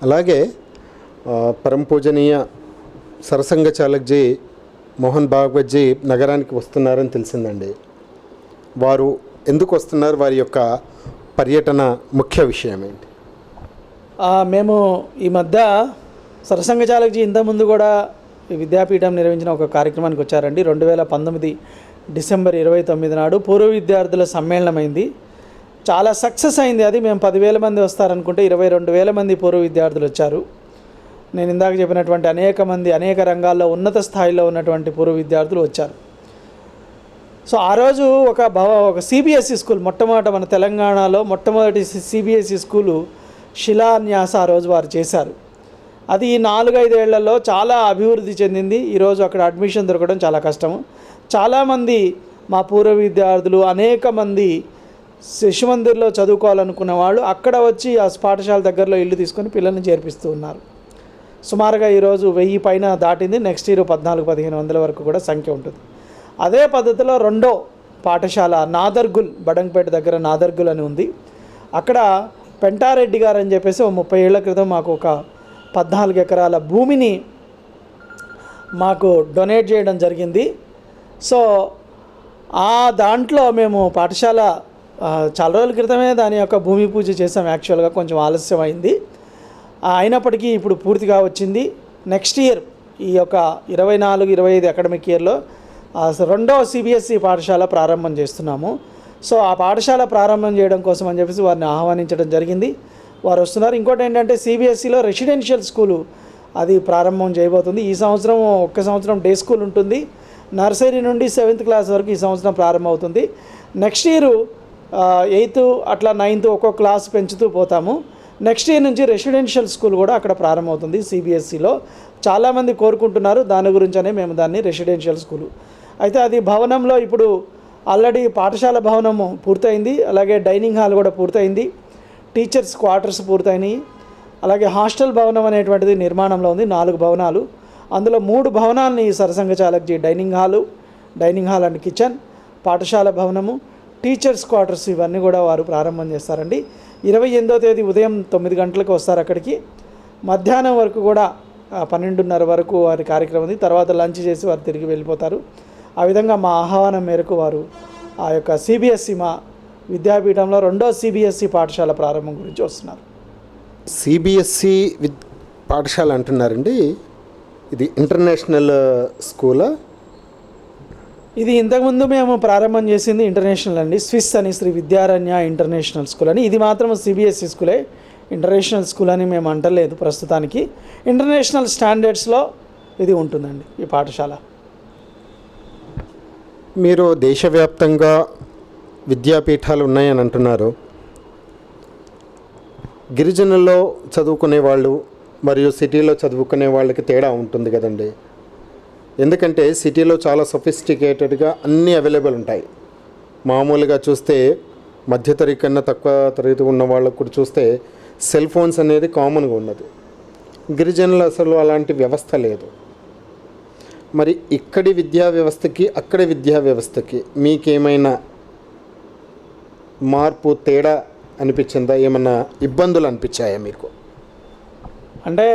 అలాగే పరమ పూజనీయ సరసంఘ చాలక్జీ మోహన్ భాగవత్జీ నగరానికి వస్తున్నారని తెలిసిందండి. వారు ఎందుకు వస్తున్నారు, వారి యొక్క పర్యటన ముఖ్య విషయం ఏంటి? మేము ఈ మధ్య సరసంఘ చాలక్జీ ఇంతకుముందు కూడా విద్యాపీఠం నిర్వహించిన ఒక కార్యక్రమానికి వచ్చారండి. 2019 డిసెంబర్ 29 నాడు పూర్వ విద్యార్థుల సమ్మేళనమైంది. చాలా సక్సెస్ అయింది అది. మేము 10,000 మంది వస్తారనుకుంటే 22,000 మంది పూర్వ విద్యార్థులు వచ్చారు. నేను ఇందాక చెప్పినటువంటి అనేక రంగాల్లో ఉన్నత స్థాయిలో ఉన్నటువంటి పూర్వ విద్యార్థులు వచ్చారు. సో ఆ రోజు ఒక సిబిఎస్ఈ స్కూల్, మొట్టమొదట మన తెలంగాణలో మొట్టమొదటి సిబిఎస్ఈ స్కూలు శిలాన్యాస ఆ రోజు వారు చేశారు. అది 4-5 ఏళ్లలో చాలా అభివృద్ధి చెందింది. ఈరోజు అక్కడ అడ్మిషన్ దొరకడం చాలా కష్టము. చాలామంది మా పూర్వ విద్యార్థులు అనేక మంది శిశు మందిర్లో చదువుకోవాలనుకున్న వాళ్ళు అక్కడ వచ్చి ఆ పాఠశాల దగ్గరలో ఇల్లు తీసుకొని పిల్లల్ని చేర్పిస్తూ ఉన్నారు. సుమారుగా ఈరోజు 1000 పైన దాటింది. నెక్స్ట్ ఇయర్ 1400-1500 వరకు కూడా సంఖ్య ఉంటుంది. అదే పద్ధతిలో రెండో పాఠశాల నాదర్గుల్, బడంగపేట దగ్గర నాదర్గుల్ అని ఉంది. అక్కడ పెంటారెడ్డి గారు అని చెప్పేసి 30 ఏళ్ల క్రితం మాకు ఒక 14 ఎకరాల భూమిని మాకు డొనేట్ చేయడం జరిగింది. సో ఆ దాంట్లో మేము పాఠశాల చాలా రోజుల క్రితమే దాని యొక్క భూమి పూజ చేసాం. యాక్చువల్గా కొంచెం ఆలస్యం అయింది, అయినప్పటికీ ఇప్పుడు పూర్తిగా వచ్చింది. నెక్స్ట్ ఇయర్ ఈ యొక్క 24-25 అకాడమిక్ ఇయర్లో రెండవ సిబిఎస్ఈ పాఠశాల ప్రారంభం చేస్తున్నాము. సో ఆ పాఠశాల ప్రారంభం చేయడం కోసం అని చెప్పేసి వారిని ఆహ్వానించడం జరిగింది. వారు వస్తున్నారు. ఇంకోటి ఏంటంటే సిబిఎస్ఈలో రెసిడెన్షియల్ స్కూలు అది ప్రారంభం చేయబోతుంది. ఈ సంవత్సరం ఒక్క సంవత్సరం డే స్కూల్ ఉంటుంది. నర్సరీ నుండి 7th క్లాస్ వరకు ఈ సంవత్సరం ప్రారంభమవుతుంది. నెక్స్ట్ ఇయర్ 8th అట్లా 9th ఒక్కొక్క క్లాస్ పెంచుతూ పోతాము. నెక్స్ట్ ఇయర్ నుంచి రెసిడెన్షియల్ స్కూల్ కూడా అక్కడ ప్రారంభమవుతుంది సిబిఎస్ఈలో. చాలామంది కోరుకుంటున్నారు, దాని గురించనే మేము దాన్ని రెసిడెన్షియల్ స్కూలు. అయితే అది భవనంలో ఇప్పుడు ఆల్రెడీ పాఠశాల భవనము పూర్తయింది, అలాగే డైనింగ్ హాల్ కూడా పూర్తయింది, టీచర్స్ క్వార్టర్స్ పూర్తయినాయి, అలాగే హాస్టల్ భవనం అనేటువంటిది నిర్మాణంలో ఉంది. 4 భవనాలు, అందులో 3 భవనాలని సరసంఘ చాలక్జీ డైనింగ్ హాల్ అండ్ కిచెన్, పాఠశాల భవనము, టీచర్స్ క్వార్టర్స్ ఇవన్నీ కూడా వారు ప్రారంభం చేస్తారండి. 28వ తేదీ ఉదయం 9 గంటలకు వస్తారు అక్కడికి. మధ్యాహ్నం వరకు కూడా 12:30 వరకు వారి కార్యక్రమం ఉంది. తర్వాత లంచ్ చేసి వారు తిరిగి వెళ్ళిపోతారు. ఆ విధంగా మా ఆహ్వానం మేరకు వారు ఆ యొక్క సిబిఎస్ఈ మా విద్యాపీఠంలో రెండో సిబిఎస్ఈ పాఠశాల ప్రారంభం గురించి వస్తున్నారు. సిబిఎస్ఈ పాఠశాల అంటున్నారండి, ఇది ఇంటర్నేషనల్ స్కూలా? ఇది ఇంతకుముందు మేము ప్రారంభం చేసింది ఇంటర్నేషనల్ అండి. స్విస్ అని శ్రీ విద్యారణ్య ఇంటర్నేషనల్ స్కూల్ అని. ఇది మాత్రం సిబిఎస్ఈ స్కూలే, ఇంటర్నేషనల్ స్కూల్ అని మేము అంటలేదు ప్రస్తుతానికి. ఇంటర్నేషనల్ స్టాండర్డ్స్లో ఇది ఉంటుందండి ఈ పాఠశాల. మీరు దేశవ్యాప్తంగా విద్యాపీఠాలు ఉన్నాయని అంటున్నారు. గిరిజనుల్లో చదువుకునే వాళ్ళు మరియు సిటీలో చదువుకునే వాళ్ళకి తేడా ఉంటుంది కదండి. ఎందుకంటే సిటీలో చాలా సొఫిస్టికేటెడ్గా అన్నీ అవైలబుల్ ఉంటాయి. మామూలుగా చూస్తే మధ్యతరగతి కన్నా తక్కువ తరగతి ఉన్న వాళ్ళకు కూడా చూస్తే సెల్ ఫోన్స్ అనేది కామన్గా ఉన్నది. గిరిజనులు అసలు అలాంటి వ్యవస్థ లేదు. మరి ఇక్కడి విద్యా వ్యవస్థకి అక్కడి విద్యా వ్యవస్థకి మీకేమైనా మార్పు తేడా అనిపించిందా? ఏమన్నా ఇబ్బందులు అనిపించాయా మీకు? అంటే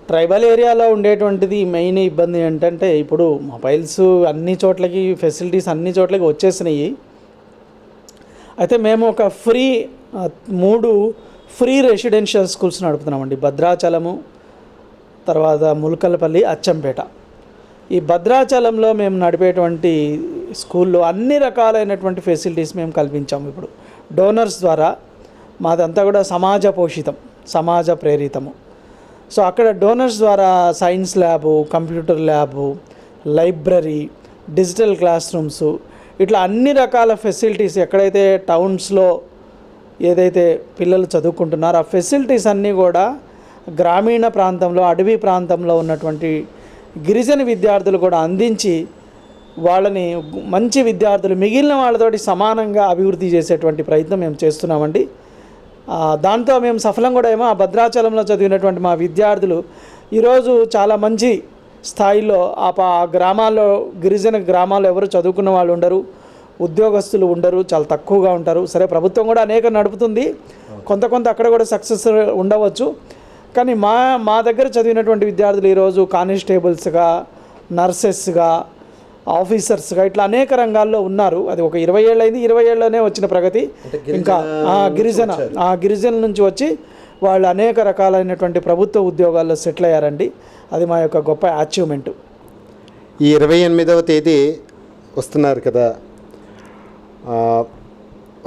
ట్రైబల్ ఏరియాలో ఉండేటువంటిది మెయిన్ ఇబ్బంది ఏంటంటే ఇప్పుడు మొబైల్స్ అన్ని చోట్లకి, ఫెసిలిటీస్ అన్ని చోట్లకి వచ్చేసినాయి. అయితే మేము ఒక 3 ఫ్రీ రెసిడెన్షియల్ స్కూల్స్ నడుపుతున్నామండి. భద్రాచలము, తర్వాత ములకలపల్లి, అచ్చంపేట. ఈ భద్రాచలంలో మేము నడిపేటువంటి స్కూల్లో అన్ని రకాలైనటువంటి ఫెసిలిటీస్ మేము కల్పించాము. ఇప్పుడు డోనర్స్ ద్వారా, మాదంతా కూడా సమాజ పోషితం, సమాజ ప్రేరితము. సో అక్కడ డోనర్స్ ద్వారా science lab, computer lab, library, digital class rooms, ఇట్లా అన్ని రకాల ఫెసిలిటీస్ ఎక్కడైతే టౌన్స్లో ఏదైతే పిల్లలు చదువుకుంటున్నారో ఆ ఫెసిలిటీస్ అన్నీ కూడా గ్రామీణ ప్రాంతంలో, అడవి ప్రాంతంలో ఉన్నటువంటి గిరిజన విద్యార్థులు కూడా అందించి వాళ్ళని మంచి విద్యార్థులు మిగిలిన వాళ్ళతోటి సమానంగా అభివృద్ధి చేసేటువంటి ప్రయత్నం మేము చేస్తున్నామండి. దాంతో మేము సఫలం కూడా ఏమో. ఆ భద్రాచలంలో చదివినటువంటి మా విద్యార్థులు ఈరోజు చాలా మంచి స్థాయిలో ఆ గ్రామాల్లో, గిరిజన గ్రామాల్లో ఎవరు చదువుకున్న వాళ్ళు ఉండరు, ఉద్యోగస్తులు ఉండరు, చాలా తక్కువగా ఉంటారు. సరే, ప్రభుత్వం కూడా అనేక నడుపుతుంది, కొంత అక్కడ కూడా సక్సెస్ ఉండవచ్చు. కానీ మా దగ్గర చదివినటువంటి విద్యార్థులు ఈరోజు కానిస్టేబుల్స్గా, నర్సెస్గా, ఆఫీసర్స్గా ఇట్లా అనేక రంగాల్లో ఉన్నారు. అది ఒక 20 ఏళ్ళు అయింది. 20 ఏళ్ళలోనే వచ్చిన ప్రగతి. ఇంకా గిరిజనుల నుంచి వచ్చి వాళ్ళు అనేక రకాలైనటువంటి ప్రభుత్వ ఉద్యోగాల్లో సెటిల్ అయ్యారండి. అది మా యొక్క గొప్ప అచీవ్మెంట్. ఈ 28వ తేదీ వస్తున్నారు కదా,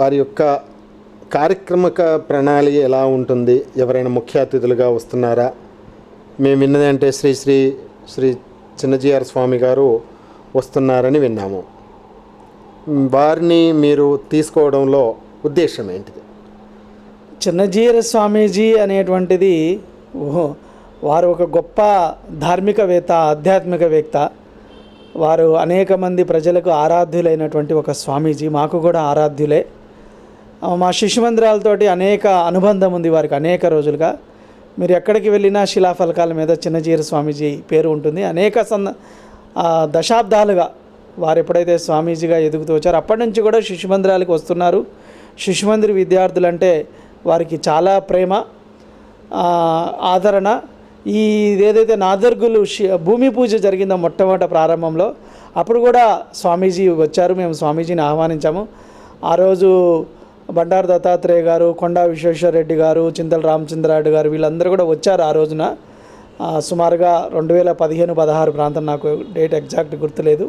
వారి యొక్క కార్యక్రమక ప్రణాళిక ఎలా ఉంటుంది? ఎవరైనా ముఖ్య అతిథులుగా వస్తున్నారా? మేము విన్నది అంటే శ్రీ చిన్నజీఆర్ స్వామి గారు వస్తున్నారని విన్నాము. వారిని మీరు తీసుకోవడంలో ఉద్దేశం ఏంటిది? చిన్నజీయర స్వామీజీ అనేటువంటిది వారు ఒక గొప్ప ధార్మికవేత్త, ఆధ్యాత్మికవేత్త. వారు అనేక మంది ప్రజలకు ఆరాధ్యులైనటువంటి ఒక స్వామీజీ. మాకు కూడా ఆరాధ్యులే. మా శిశుమందిరాలతోటి అనేక అనుబంధం ఉంది వారికి అనేక రోజులుగా. మీరు ఎక్కడికి వెళ్ళినా శిలాఫలకాల మీద చిన్నజీయర స్వామీజీ పేరు ఉంటుంది. అనేక దశాబ్దాలుగా వారు ఎప్పుడైతే స్వామీజీగా ఎదుగుతూ వచ్చారో అప్పటి నుంచి కూడా శిశుమందిరాలకు వస్తున్నారు. శిశుమందిర విద్యార్థులంటే వారికి చాలా ప్రేమ, ఆదరణ. ఏదైతే నాదర్గులు భూమి పూజ జరిగిందో మొట్టమొదటి ప్రారంభంలో, అప్పుడు కూడా స్వామీజీ వచ్చారు. మేము స్వామీజీని ఆహ్వానించాము. ఆ రోజు బండారు దత్తాత్రేయ గారు, కొండా విశ్వేశ్వరరెడ్డి గారు, చింతల రామచంద్రారెడ్డి గారు వీళ్ళందరూ కూడా వచ్చారు ఆ రోజున. సుమారుగా 2015-16 ప్రాంతం, నాకు డేట్ ఎగ్జాక్ట్ గుర్తులేదు.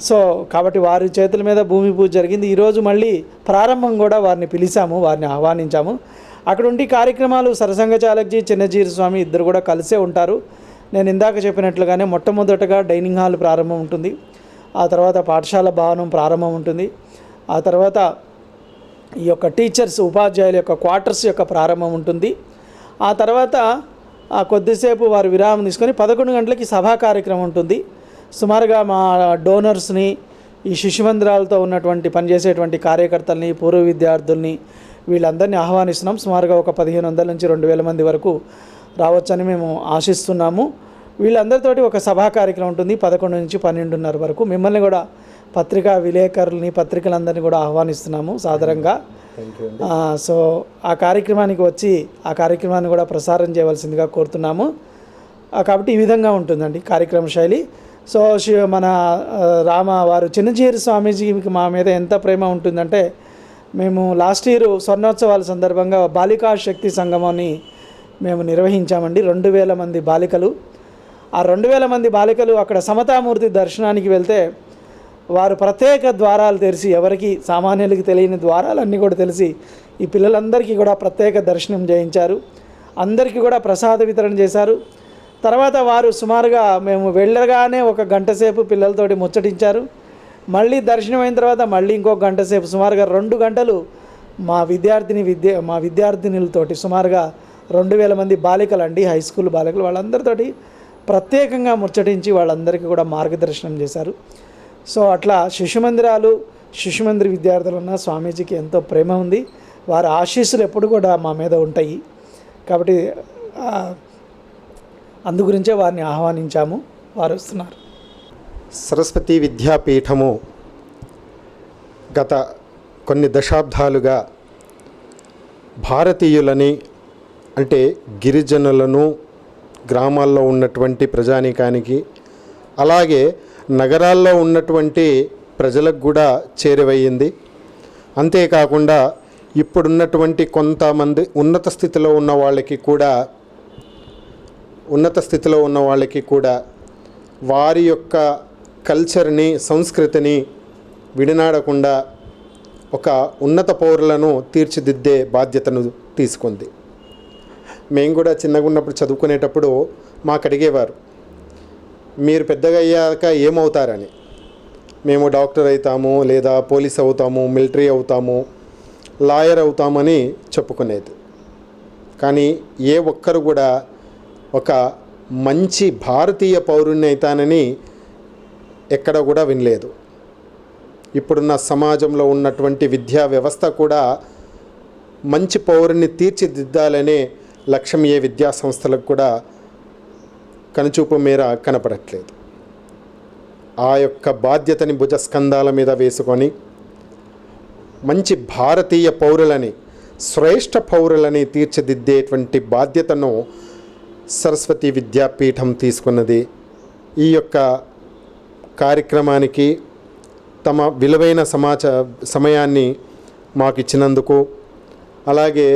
సో కాబట్టి వారి చేతుల మీద భూమి పూజ జరిగింది. ఈరోజు మళ్ళీ ప్రారంభం కూడా వారిని పిలిచాము, వారిని ఆహ్వానించాము. అక్కడ ఉండి కార్యక్రమాలు సరసంగ చాలక్జీ, చిన్నజీయర స్వామి ఇద్దరు కూడా కలిసే ఉంటారు. నేను ఇందాక చెప్పినట్లుగానే మొట్టమొదటగా డైనింగ్ హాల్ ప్రారంభం ఉంటుంది, ఆ తర్వాత పాఠశాల భవనం ప్రారంభం ఉంటుంది, ఆ తర్వాత ఈ యొక్క టీచర్స్, ఉపాధ్యాయుల యొక్క క్వార్టర్స్ యొక్క ప్రారంభం ఉంటుంది. ఆ తర్వాత కొద్దిసేపు వారు విరామం తీసుకొని 11 గంటలకి సభా కార్యక్రమం ఉంటుంది. సుమారుగా మా డోనర్స్ని, ఈ శిశుమందిరాలతో ఉన్నటువంటి పనిచేసేటువంటి కార్యకర్తల్ని, పూర్వ విద్యార్థుల్ని వీళ్ళందరినీ ఆహ్వానిస్తున్నాం. సుమారుగా ఒక 1500 నుంచి 2000 మంది వరకు రావచ్చని మేము ఆశిస్తున్నాము. వీళ్ళందరితోటి ఒక సభా కార్యక్రమం ఉంటుంది 11 నుంచి 12:30 వరకు. మిమ్మల్ని కూడా పత్రికా విలేకరులని, పత్రికలందరినీ కూడా ఆహ్వానిస్తున్నాము సాదరంగా. సో ఆ కార్యక్రమానికి వచ్చి ఆ కార్యక్రమాన్ని కూడా ప్రసారం చేయవలసిందిగా కోరుతున్నాము. కాబట్టి ఈ విధంగా ఉంటుందండి కార్యక్రమ శైలి. సో మన వారు చిన్నజీయర స్వామీజీకి మా మీద ఎంత ప్రేమ ఉంటుందంటే, మేము లాస్ట్ ఇయర్ స్వర్ణోత్సవాల సందర్భంగా బాలికా శక్తి సంగమాన్ని మేము నిర్వహించామండి. 2000 మంది బాలికలు. ఆ 2000 మంది బాలికలు అక్కడ సమతామూర్తి దర్శనానికి వెళ్తే వారు ప్రత్యేక ద్వారాలు తెరిచి, ఎవరికి సామాన్యులకి తెలియని ద్వారాలన్నీ కూడా తెలిసి ఈ పిల్లలందరికీ కూడా ప్రత్యేక దర్శనం చేయించారు. అందరికీ కూడా ప్రసాద వితరణ చేశారు. తర్వాత వారు సుమారుగా మేము వెళ్ళగానే 1 గంట సేపు పిల్లలతోటి ముచ్చటించారు. మళ్ళీ దర్శనం అయిన తర్వాత మళ్ళీ ఇంకొక గంట సేపు, సుమారుగా 2 గంటలు మా విద్యార్థినులతోటి, సుమారుగా 2000 మంది బాలికలు అండి, హై స్కూల్ బాలికలు, వాళ్ళందరితోటి ప్రత్యేకంగా ముచ్చటించి వాళ్ళందరికీ కూడా మార్గదర్శనం చేశారు. సో అట్లా శిశుమందిర విద్యార్థులన్న స్వామీజీకి ఎంతో ప్రేమ ఉంది. వారి ఆశీస్సులు ఎప్పుడు కూడా మా మీద ఉంటాయి. కాబట్టి అందుగురించే వారిని ఆహ్వానించాము, వారు వస్తున్నారు. సరస్వతి విద్యాపీఠము గత కొన్ని దశాబ్దాలుగా భారతీయులని, అంటే గిరిజనులను, గ్రామాల్లో ఉన్నటువంటి ప్రజానీకానికి, అలాగే నగరాల్లో ఉన్నటువంటి ప్రజలకు కూడా చేరువయ్యింది. అంతేకాకుండా ఇప్పుడున్నటువంటి కొంతమంది ఉన్నత స్థితిలో ఉన్న వాళ్ళకి కూడా వారి యొక్క కల్చర్ని, సంస్కృతిని విడనాడకుండా ఒక ఉన్నత పౌరులను తీర్చిదిద్దే బాధ్యతను తీసుకుంది. మేము కూడా చిన్నగా ఉన్నప్పుడు చదువుకునేటప్పుడు మాకు అడిగేవారు, మీరు పెద్దగా అయ్యాక ఏమవుతారని. మేము డాక్టర్ అవుతాము, లేదా పోలీస్ అవుతాము, మిలిటరీ అవుతాము, లాయర్ అవుతామని చెప్పుకునేది. కానీ ఏ ఒక్కరు కూడా ఒక మంచి భారతీయ పౌరుణ్ణి అవుతానని ఎక్కడ కూడా వినలేదు. ఇప్పుడున్న సమాజంలో ఉన్నటువంటి విద్యా వ్యవస్థ కూడా మంచి పౌరుని తీర్చిదిద్దాలనే లక్ష్యం ఏ విద్యా సంస్థలకు కూడా కనుచూపు మేర కనపడట్లేదు. ఆ యొక్క బాధ్యతని భుజస్కంధాల మీద వేసుకొని మంచి భారతీయ పౌరులని, శ్రేష్ఠ పౌరులని తీర్చిదిద్దేటువంటి బాధ్యతను సరస్వతి విద్యాపీఠం తీసుకున్నది. ఈ యొక్క కార్యక్రమానికి తమ విలువైన సమయాన్ని మాకు ఇచ్చినందుకు, అలాగే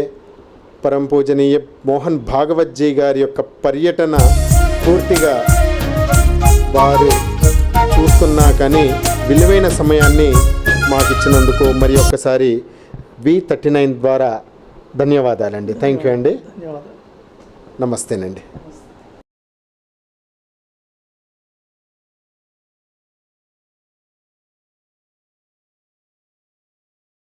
పరమ పూజనీయ మోహన్ భాగవత్జీ గారి యొక్క పర్యటన పూర్తిగా వారు చూస్తున్నా కానీ విలువైన సమయాన్ని మాకు ఇచ్చినందుకు మరి ఒక్కసారి V39 ద్వారా ధన్యవాదాలండి. థ్యాంక్ యూ అండి. ధన్యవాదాలు. నమస్తేనండి.